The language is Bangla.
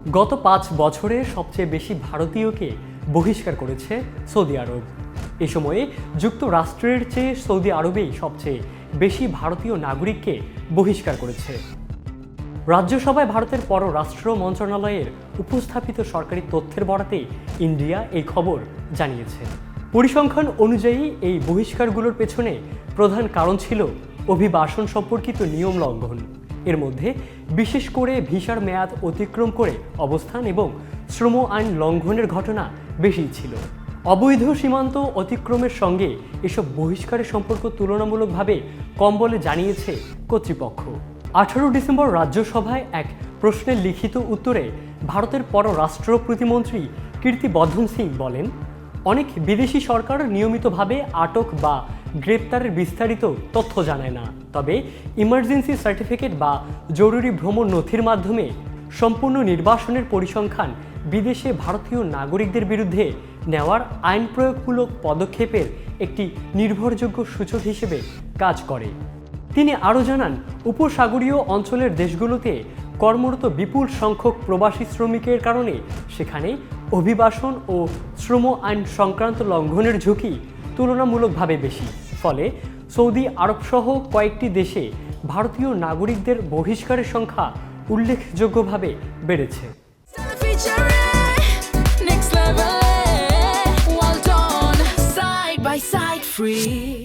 গত 5 বছরে সবচেয়ে বেশি ভারতীয়কে বহিষ্কার করেছে সৌদি আরব। এ সময়ে যুক্তরাষ্ট্রের চেয়ে সৌদি আরবেই সবচেয়ে বেশি ভারতীয় নাগরিককে বহিষ্কার করেছে। রাজ্যসভায় ভারতের পররাষ্ট্র মন্ত্রণালয়ের উপস্থাপিত সরকারি তথ্যের বরাতে ইন্ডিয়া এই খবর জানিয়েছে। পরিসংখ্যান অনুযায়ী এই বহিষ্কারগুলোর পেছনে প্রধান কারণ ছিল অভিবাসন সম্পর্কিত নিয়ম লঙ্ঘন। এর মধ্যে বিশেষ করে ভিসার মেয়াদ অতিক্রম করে অবস্থান এবং শ্রম আইন লঙ্ঘনের ঘটনা বেশি ছিল। অবৈধ সীমান্ত অতিক্রমের সঙ্গে এসব বহিষ্কারের সম্পর্ক তুলনামূলকভাবে কম বলে জানিয়েছে কর্তৃপক্ষ। 18 ডিসেম্বর রাজ্যসভায় এক প্রশ্নের লিখিত উত্তরে ভারতের পররাষ্ট্র প্রতিমন্ত্রী কীর্তি বর্ধন সিং বলেন, অনেক বিদেশি সরকার নিয়মিতভাবে আটক বা গ্রেপ্তারের বিস্তারিত তথ্য জানায় না, তবে ইমার্জেন্সি সার্টিফিকেট বা জরুরি ভ্রমণ নথির মাধ্যমে সম্পূর্ণ নির্বাসনের পরিসংখ্যান বিদেশে ভারতীয় নাগরিকদের বিরুদ্ধে নেওয়ার আইন প্রয়োগমূলক পদক্ষেপের একটি নির্ভরযোগ্য সূচক হিসেবে কাজ করে। তিনি আরও জানান, উপসাগরীয় অঞ্চলের দেশগুলোতে কর্মরত বিপুল সংখ্যক প্রবাসী শ্রমিকের কারণে সেখানে অভিবাসন ও শ্রম আইন সংক্রান্ত লঙ্ঘনের ঝুঁকি তুলনামূলকভাবে বেশি। ফলে সৌদি আরবসহ কয়েকটি দেশে ভারতীয় নাগরিকদের বহিষ্কারের সংখ্যা উল্লেখযোগ্যভাবে বেড়েছে। Free